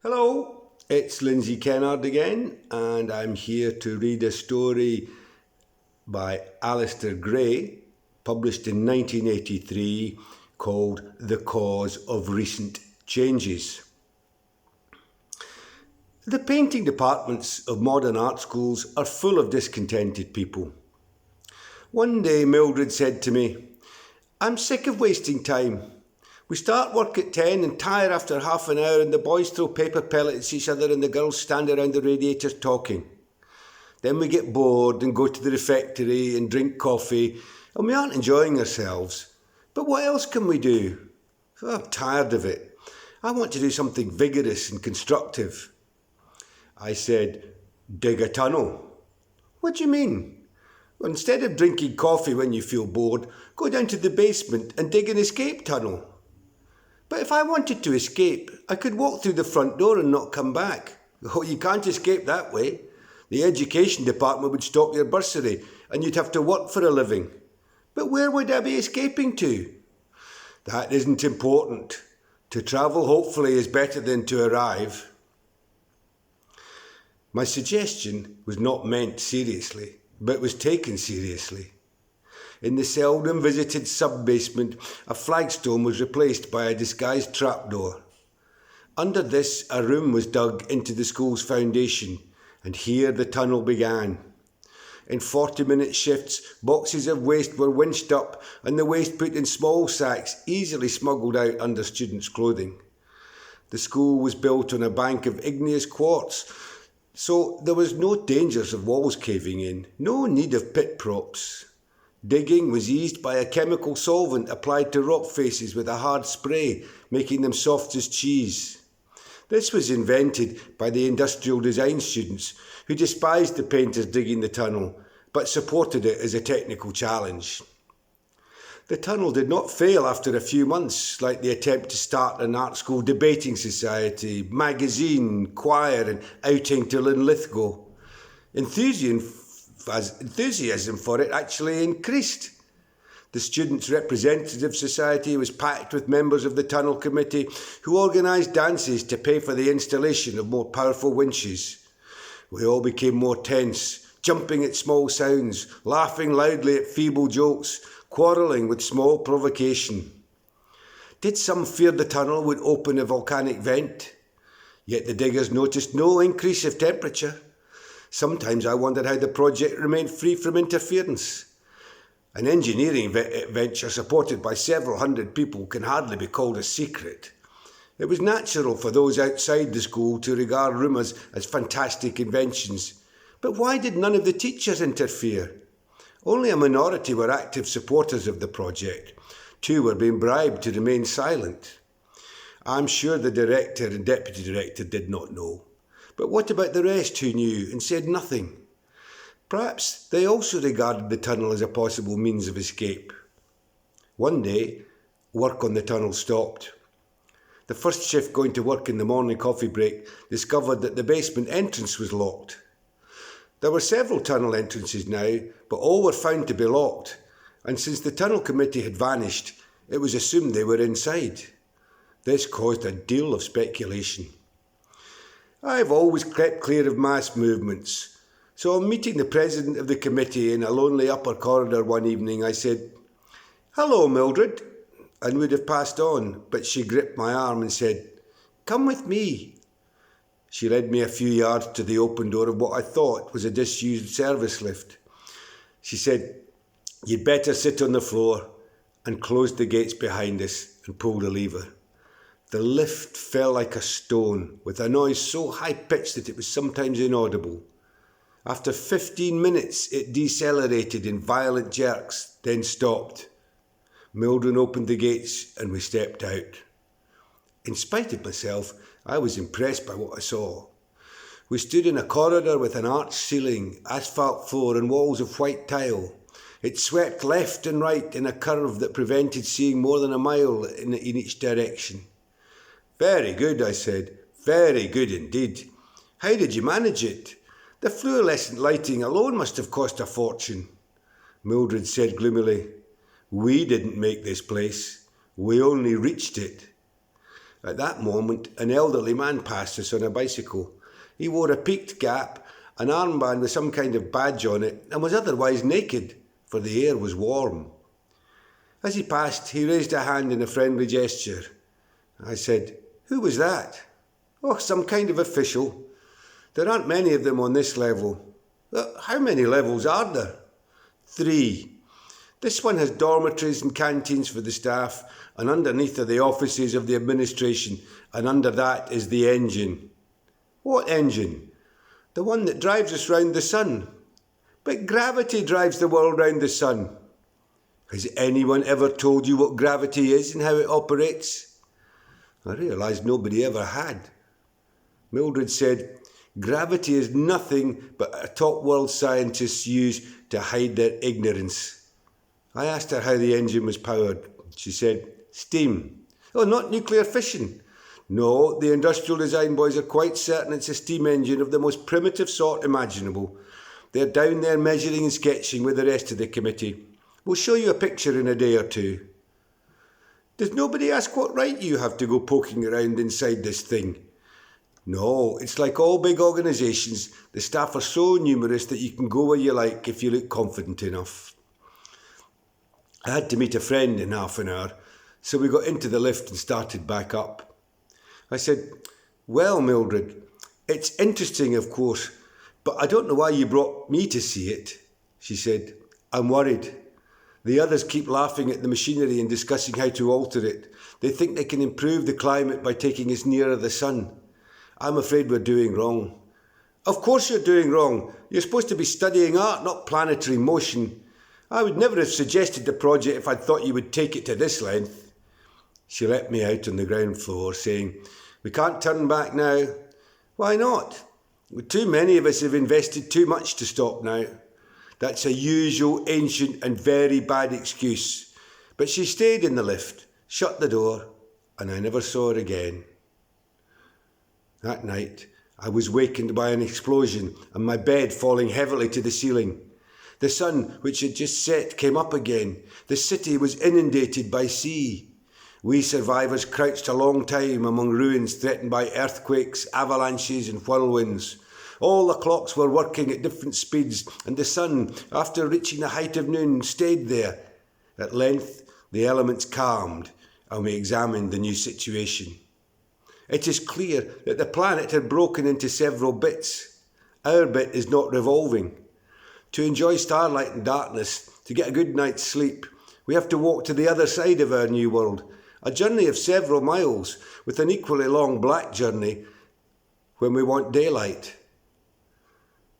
Hello, it's Lindsay Kennard again, and I'm here to read a story by Alistair Gray, published in 1983, called The Cause of Recent Changes. The painting departments of modern art schools are full of discontented people. One day Mildred said to me, "I'm sick of wasting time. We start work at 10 and tire after half an hour, and the boys throw paper pellets at each other and the girls stand around the radiators talking. Then we get bored and go to the refectory and drink coffee, and we aren't enjoying ourselves. But what else can we do? I'm tired of it. I want to do something vigorous and constructive." I said, "Dig a tunnel." "What do you mean?" "Well, instead of drinking coffee when you feel bored, go down to the basement and dig an escape tunnel." "But if I wanted to escape, I could walk through the front door and not come back." "Oh, you can't escape that way. The education department would stop your bursary and you'd have to work for a living." "But where would I be escaping to?" "That isn't important. To travel, hopefully, is better than to arrive." My suggestion was not meant seriously, but was taken seriously. In the seldom visited sub-basement, a flagstone was replaced by a disguised trapdoor. Under this, a room was dug into the school's foundation, and here the tunnel began. In 40-minute shifts, boxes of waste were winched up and the waste put in small sacks, easily smuggled out under students' clothing. The school was built on a bank of igneous quartz, so there was no dangers of walls caving in, no need of pit props. Digging was eased by a chemical solvent applied to rock faces with a hard spray, making them soft as cheese. This was invented by the industrial design students, who despised the painters digging the tunnel, but supported it as a technical challenge. The tunnel did not fail after a few months, like the attempt to start an art school debating society, magazine, choir, and outing to Linlithgow. Enthusiasm for it actually increased. The Students' Representative Society was packed with members of the Tunnel Committee who organised dances to pay for the installation of more powerful winches. We all became more tense, jumping at small sounds, laughing loudly at feeble jokes, quarrelling with small provocation. Did some fear the tunnel would open a volcanic vent? Yet the diggers noticed no increase of temperature. Sometimes I wondered how the project remained free from interference. An engineering venture supported by several hundred people can hardly be called a secret. It was natural for those outside the school to regard rumours as fantastic inventions. But why did none of the teachers interfere? Only a minority were active supporters of the project. 2 were being bribed to remain silent. I'm sure the director and deputy director did not know. But what about the rest who knew and said nothing? Perhaps they also regarded the tunnel as a possible means of escape. One day, work on the tunnel stopped. The first shift going to work in the morning coffee break discovered that the basement entrance was locked. There were several tunnel entrances now, but all were found to be locked, and since the tunnel committee had vanished, it was assumed they were inside. This caused a deal of speculation. I've always crept clear of mass movements, so on meeting the president of the committee in a lonely upper corridor one evening, I said, "Hello, Mildred," and would have passed on, but she gripped my arm and said, "Come with me." She led me a few yards to the open door of what I thought was a disused service lift. She said, "You'd better sit on the floor," and closed the gates behind us and pulled a lever. The lift fell like a stone, with a noise so high-pitched that it was sometimes inaudible. After 15 minutes, it decelerated in violent jerks, then stopped. Mildred opened the gates and we stepped out. In spite of myself, I was impressed by what I saw. We stood in a corridor with an arched ceiling, asphalt floor and walls of white tile. It swept left and right in a curve that prevented seeing more than a mile in each direction. "Very good," I said. "Very good indeed. How did you manage it? The fluorescent lighting alone must have cost a fortune." Mildred said gloomily, "We didn't make this place. We only reached it." At that moment, an elderly man passed us on a bicycle. He wore a peaked cap, an armband with some kind of badge on it, and was otherwise naked, for the air was warm. As he passed, he raised a hand in a friendly gesture. I said, "Who was that?" "Oh, some kind of official. There aren't many of them on this level." "How many levels are there?" "3. This one has dormitories and canteens for the staff, and underneath are the offices of the administration, and under that is the engine." "What engine?" "The one that drives us round the sun." "But gravity drives the world round the sun." "Has anyone ever told you what gravity is and how it operates?" I realised nobody ever had. Mildred said, "Gravity is nothing but a top world scientists use to hide their ignorance." I asked her how the engine was powered. She said, "Steam." "Oh, not nuclear fission?" "No, the industrial design boys are quite certain it's a steam engine of the most primitive sort imaginable. They're down there measuring and sketching with the rest of the committee. We'll show you a picture in a day or two." "Does nobody ask what right you have to go poking around inside this thing?" "No, it's like all big organisations. The staff are so numerous that you can go where you like if you look confident enough." I had to meet a friend in half an hour, so we got into the lift and started back up. I said, "Well, Mildred, it's interesting, of course, but I don't know why you brought me to see it." She said, "I'm worried. The others keep laughing at the machinery and discussing how to alter it. They think they can improve the climate by taking us nearer the sun. I'm afraid we're doing wrong." "Of course you're doing wrong. You're supposed to be studying art, not planetary motion. I would never have suggested the project if I'd thought you would take it to this length." She let me out on the ground floor, saying, "We can't turn back now." "Why not?" "Too many of us have invested too much to stop now." That's a usual, ancient and very bad excuse. But she stayed in the lift, shut the door, and I never saw her again. That night, I was wakened by an explosion and my bed falling heavily to the ceiling. The sun, which had just set, came up again. The city was inundated by sea. We survivors crouched a long time among ruins threatened by earthquakes, avalanches and whirlwinds. All the clocks were working at different speeds, and the sun, after reaching the height of noon, stayed there. At length, the elements calmed, and we examined the new situation. It is clear that the planet had broken into several bits. Our bit is not revolving. To enjoy starlight and darkness, to get a good night's sleep, we have to walk to the other side of our new world, a journey of several miles, with an equally long black journey when we want daylight.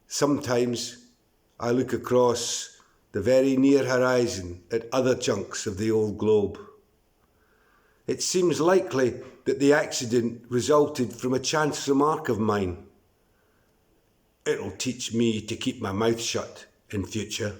Sometimes I look across the very near horizon at other chunks of the old globe. It seems likely that the accident resulted from a chance remark of mine. It'll teach me to keep my mouth shut in future.